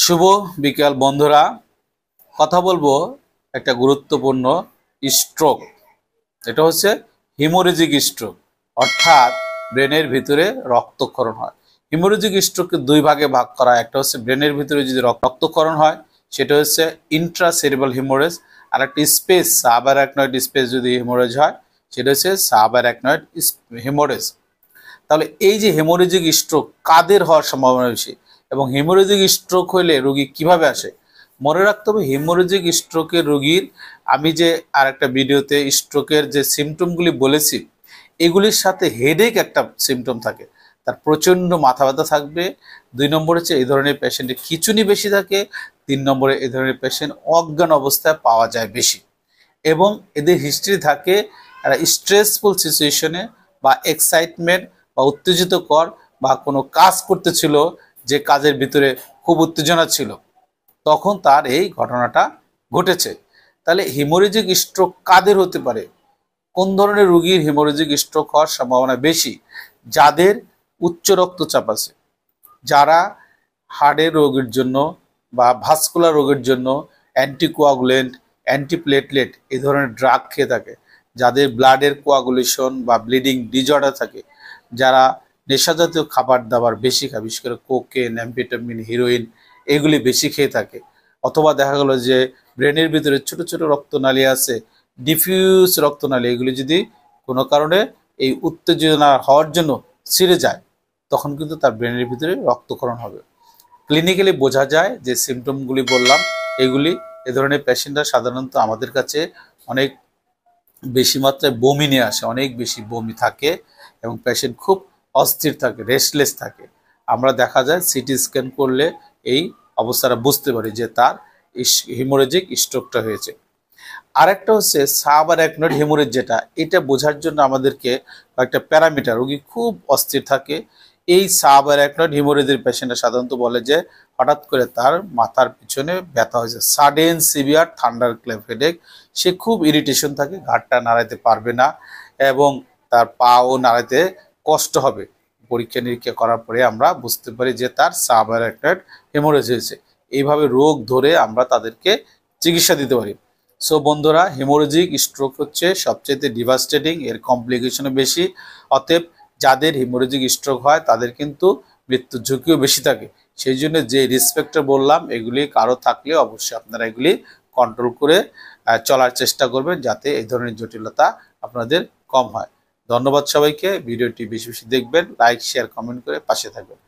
শুভ বিকাল বন্ধুরা, কথা বলবো একটা গুরুত্বপূর্ণ স্ট্রোক। এটা হচ্ছে হিমোরেজিক স্ট্রোক, অর্থাৎ ব্রেনের ভিতরে রক্তক্ষরণ হয়। হিমোরেজিক স্ট্রোককে দুই ভাগে ভাগ করা হয়। একটা হচ্ছে ব্রেনের ভিতরে যদি রক্তক্ষরণ হয় সেটা হচ্ছে ইন্ট্রাসেরিব্রাল হিমোরেজ, আর একটা স্পেস সাবঅ্যারাকনয়েড স্পেস যদি হিমোরেজ হয় সেটা হচ্ছে সাবঅ্যারাকনয়েড হিমোরেজ। তাহলে এই যে হেমোরেজিক স্ট্রোক কাদের হওয়ার সম্ভাবনা বেশি এবং হেমোরেজিক স্ট্রোক হলে রোগী কিভাবে আসে? মনে রাখতে হবে, হেমোরেজিক স্ট্রোকের রোগীর আমি যে আরেকটা ভিডিওতে স্ট্রোকের যে সিমটমগুলি বলেছি, এগুলির সাথে হেডেক একটা সিমটম থাকে। তার প্রচণ্ড মাথা ব্যথা থাকবে। 2 নম্বর হচ্ছে এই ধরনের পেশেন্টের খিঁচুনি বেশি থাকে। 3 নম্বরে এই ধরনের পেশেন্ট অজ্ঞান অবস্থায় পাওয়া যায় বেশি, এবং এদের হিস্ট্রি থাকে একটা স্ট্রেসফুল সিচুয়েশনে বা এক্সাইটমেন্ট বা উত্তেজিতকর বা কোনো কাজ করতেছিল, যে কাজের ভিতরে খুব উত্তেজনা ছিল, তখন তার এই ঘটনাটা ঘটেছে। তাহলে হিমোরেজিক স্ট্রোক কাদের হতে পারে? কোন ধরনের রোগীর হিমোরেজিক স্ট্রোক হওয়ার সম্ভাবনা বেশি? যাদের উচ্চ রক্তচাপ আছে, যারা হার্টের রোগের জন্য বা ভাস্কুলার রোগের জন্য অ্যান্টিকোয়াগুলেন্ট, অ্যান্টিপ্লেটলেট এই ধরনের ড্রাগ খেয়ে থাকে, যাদের ব্লাডের কোয়াগুলেশন বা ব্লিডিং ডিজঅর্ডার থাকে, যারা নেশাজাতীয় খাবার দাবার বেশি খায়, বিশেষ করে কোকেন, অ্যাম্ফেটামিন, হিরোইন এগুলি বেশি খেয়ে থাকে, অথবা দেখা গেল যে ব্রেনের ভিতরে ছোট ছোট রক্তনালী আছে, ডিফিউজ রক্তনালী, এগুলি যদি কোনো কারণে এই উত্তেজনা হওয়ার জন্য ছিঁড়ে যায়, তখন কিন্তু তার ব্রেনের ভিতরে রক্তক্ষরণ হবে। ক্লিনিক্যালি বোঝা যায় যে সিমটমগুলি বললাম, এগুলি এ ধরনের পেশেন্টরা সাধারণত আমাদের কাছে অনেক বেশি মাত্রায় বমি নিয়ে আসে, অনেক বেশি বমি থাকে এবং পেশেন্ট খুব অস্থির থাকে, রেস্টলেস থাকে। আমরা দেখা যায় সিটি স্ক্যান করলে এই অবস্থাটা বুঝতে পারি যে তার হিমোরেজিক স্ট্রোকটা হয়েছে। আরেকটা হচ্ছে সাবঅ্যারাকনয়েড হেমোরেজ, যেটা এটা বোঝার জন্য আমাদেরকে কয়েকটা প্যারামিটার, রোগী খুব অস্থির থাকে, এই সাবঅ্যারাকনয়েড হেমোরেজের পেশেন্টরা সাধারণত বলে যে হঠাৎ করে তার মাথার পিছনে ব্যথা হয়েছে, sudden severe thunder clap headache, সে খুব ইরিটেশন থাকে, ঘাড়টা নাড়াতে পারবে না এবং তার পাও নাড়াতে কষ্ট হবে। পরীক্ষা নিরীক্ষা করার পরে আমরা বুঝতে পারি যে তার সাবঅ্যারাকনয়েড হেমোরেজ হয়েছে। এইভাবে রোগ ধরে আমরা তাদেরকে চিকিৎসা দিতে পারি। সো বন্ধুরা, হেমোরেজিক স্ট্রোক হচ্ছে সবচেয়ে ডিভাস্টেটিং, এর কমপ্লিকেশনও বেশি। অতএব যাদের হেমোরেজিক স্ট্রোক হয় তাদের কিন্তু মৃত্যুর ঝুঁকিও বেশি থাকে। সেই জন্য যে রিস্ক বললাম, এগুলি কারো থাকলে অবশ্যই আপনারা এগুলি কন্ট্রোল করে চলার চেষ্টা করবেন, যাতে এই ধরনের জটিলতা আপনাদের কম হয়। ধন্যবাদ সবাইকে। ভিডিওটি বেশি বেশি দেখবেন, লাইক শেয়ার কমেন্ট করে পাশে থাকবেন।